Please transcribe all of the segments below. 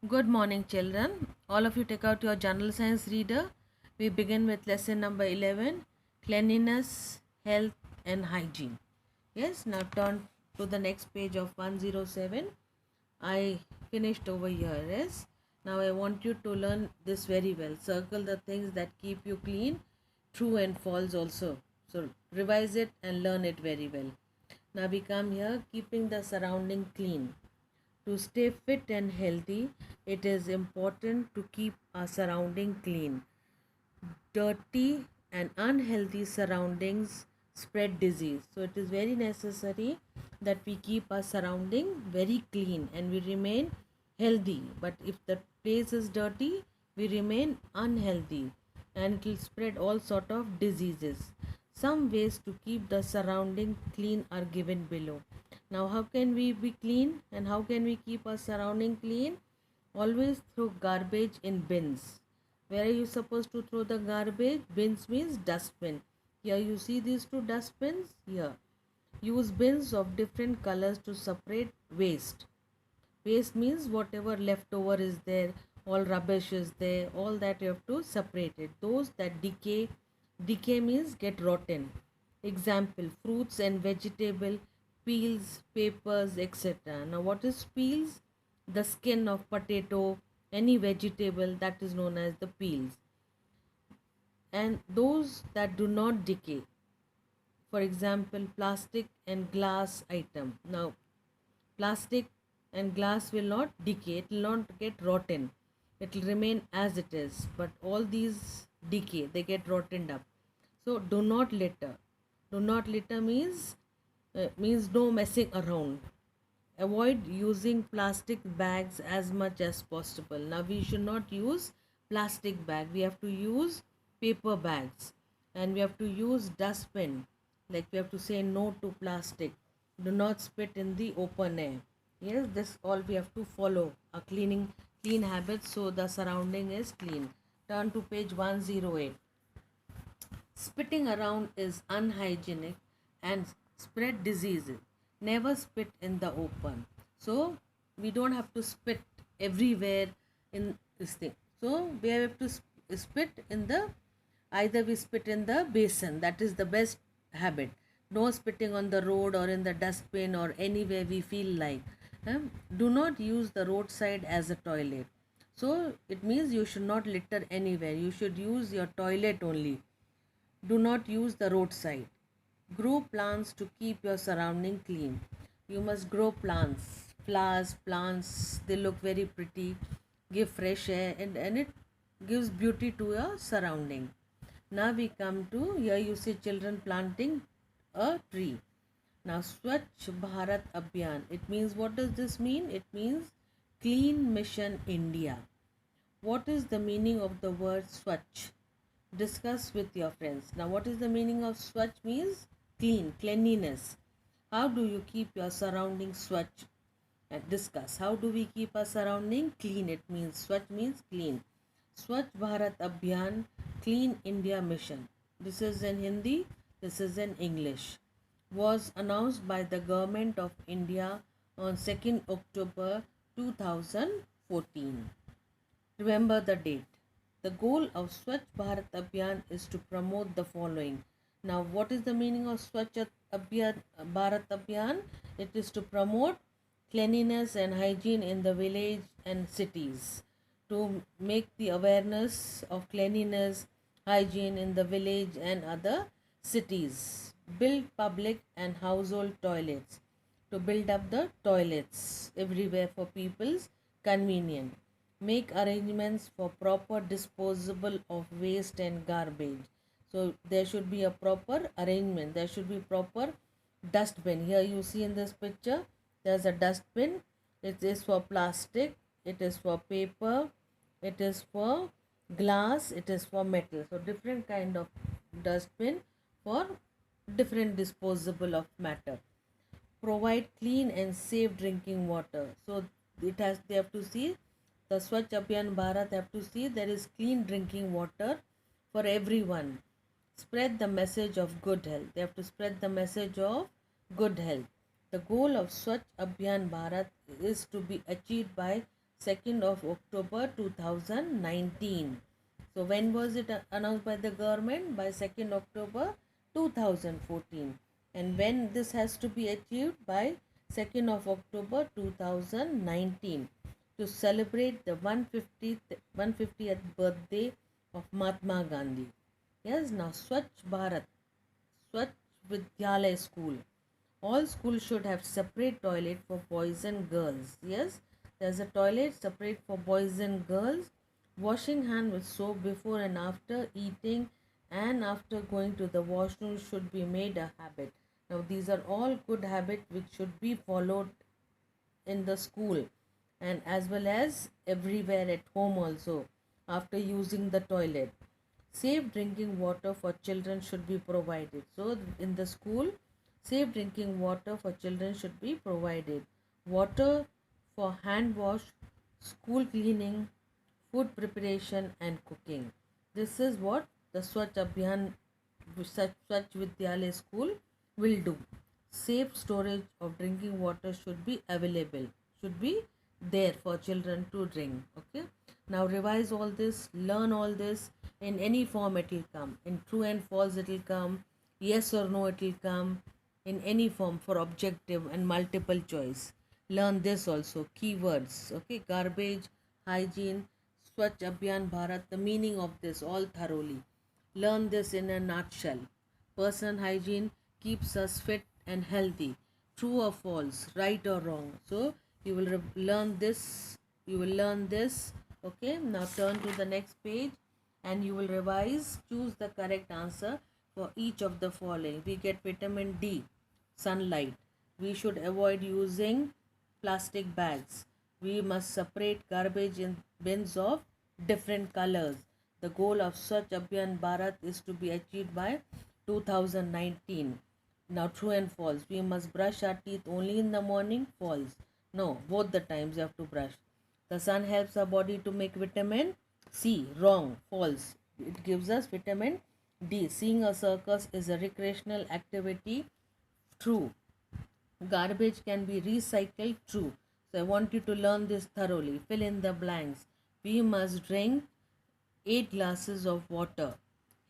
Good morning, children. All of you take out your general science reader. We begin with lesson number 11, cleanliness, health, and hygiene. Yes, now turn to the next page of 107. I finished over here. Yes, now I want you to learn this very well. Circle the things that keep you clean, true and false also. So revise it and learn it very well. Now we come here, keeping the surrounding clean. To stay fit and healthy, it is important to keep our surrounding clean. Dirty and unhealthy surroundings spread disease. So it is very necessary that we keep our surrounding very clean and we remain healthy. But if the place is dirty, we remain unhealthy and it will spread all sort of diseases. Some ways to keep the surrounding clean are given below. Now, how can we be clean and how can we keep our surrounding clean? Always throw garbage in bins. Where are you supposed to throw the garbage? Bins means dustbin. Here you see these two dustbins. Here. Use bins of different colors to separate waste. Waste means whatever leftover is there, all rubbish is there, all that you have to separate it. Those that decay means get rotten. Example, fruits and vegetable, peels, papers, etc. Now what is peels? The skin of potato, any vegetable, that is known as the peels. And those that do not decay, for example, plastic and glass item. Now plastic and glass will not decay, it will not get rotten, it will remain as it is, but all these decay, they get rotted up. So do not litter. Do not litter means no messing around. Avoid using plastic bags as much as possible. Now we should not use plastic bag, we have to use paper bags, and we have to use dustbin. Like we have to say no to plastic. Do not spit in the open air. Yes, this all we have to follow a clean habits so the surrounding is clean. Turn to page 108. Spitting around is unhygienic and spread diseases. Never spit in the open. So we don't have to spit everywhere in this thing. So we have to spit in the, either we spit in the basin. That is the best habit. No spitting on the road or in the dustbin or anywhere we feel like. Do not use the roadside as a toilet. So it means you should not litter anywhere. You should use your toilet only. Do not use the roadside. Grow plants to keep your surrounding clean. You must grow plants, flowers, plants, they look very pretty, give fresh air and it gives beauty to your surrounding. Now we come to, here you see children planting a tree. Now Swachh Bharat Abhiyan, it means, what does this mean? It means Clean Mission India. What is the meaning of the word Swachh? Discuss with your friends. Now what is the meaning of Swachh? Means clean, cleanliness. How do you keep your surroundings Swachh? And discuss. How do we keep our surrounding clean? It means Swachh means clean. Swachh Bharat Abhiyan, Clean India Mission. This is in Hindi, this is in English. Was announced by the Government of India on 2nd October 2014. Remember the date. The goal of Swachh Bharat Abhiyan is to promote the following. Now, what is the meaning of Swachh Bharat Abhiyan? It is to promote cleanliness and hygiene in the village and cities, to make the awareness of cleanliness, hygiene in the village and other cities, build public and household toilets, to build up the toilets everywhere for people's convenience, make arrangements for proper disposal of waste and garbage. So there should be a proper arrangement, there should be proper dustbin. Here you see in this picture there's a dustbin. It is for plastic, it is for paper, it is for glass, it is for metal. So different kind of dustbin for different disposable of matter. Provide clean and safe drinking water. So they have to see, the Swachh Abhiyan Bharat have to see there is clean drinking water for everyone. Spread the message of good health. They have to spread the message of good health. The goal of Swachh Abhiyan Bharat is to be achieved by 2nd of October 2019. So when was it announced by the government? By 2nd October 2014. And when this has to be achieved? By 2nd of October 2019, to celebrate the 150th birthday of Mahatma Gandhi. Yes, now Swachh Bharat, Swachh Vidyalaya School. All schools should have separate toilet for boys and girls. Yes, there's a toilet separate for boys and girls. Washing hand with soap before and after eating and after going to the washroom should be made a habit. Now these are all good habits which should be followed in the school and as well as everywhere at home also after using the toilet. Safe drinking water for children should be provided. So in the school, safe drinking water for children should be provided. Water for hand wash, school cleaning, food preparation and cooking. This is what the Swachh Abhiyan Swachh Vidyalaya school will do. Safe storage of drinking water should be available, should be there for children to drink. Okay, now revise all this, learn all this. In any form it will come, in true and false it will come, yes or no it will come, in any form for objective and multiple choice. Learn this also, keywords. Okay, garbage, hygiene, Swachh Abhiyan Bharat, the meaning of this all thoroughly. Learn this in a nutshell. Personal hygiene keeps us fit and healthy. True or false, right or wrong. So you will learn this. You will learn this. Okay. Now turn to the next page, and you will revise. Choose the correct answer for each of the following. We get vitamin D, sunlight. We should avoid using plastic bags. We must separate garbage in bins of different colors. The goal of Swachh Abhiyan Bharat is to be achieved by 2019. Now true and false. We must brush our teeth only in the morning. False. No, both the times you have to brush. The sun helps our body to make vitamin C. Wrong. False. It gives us vitamin D. Seeing a circus is a recreational activity. True. Garbage can be recycled. True. So I want you to learn this thoroughly. Fill in the blanks. We must drink 8 glasses of water.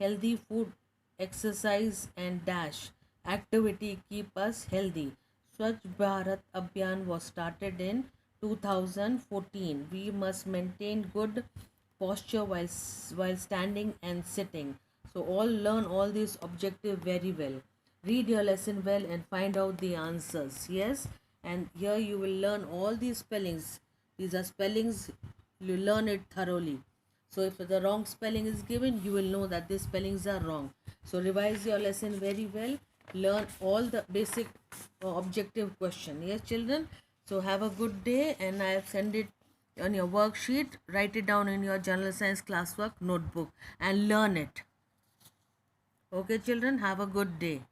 Healthy food, exercise and dash activity keep us healthy. Swachh Bharat Abhiyan was started in 2014. We must maintain good posture while standing and sitting. So all learn all these objective very well. Read your lesson well and find out the answers. Yes, and here you will learn all these spellings. These are spellings, you learn it thoroughly. So if the wrong spelling is given, you will know that these spellings are wrong. So revise your lesson very well. Learn all the basic objective question. Yes, children. So have a good day, and I have sent it on your worksheet. Write it down in your general science classwork notebook and learn it. Okay, children. Have a good day.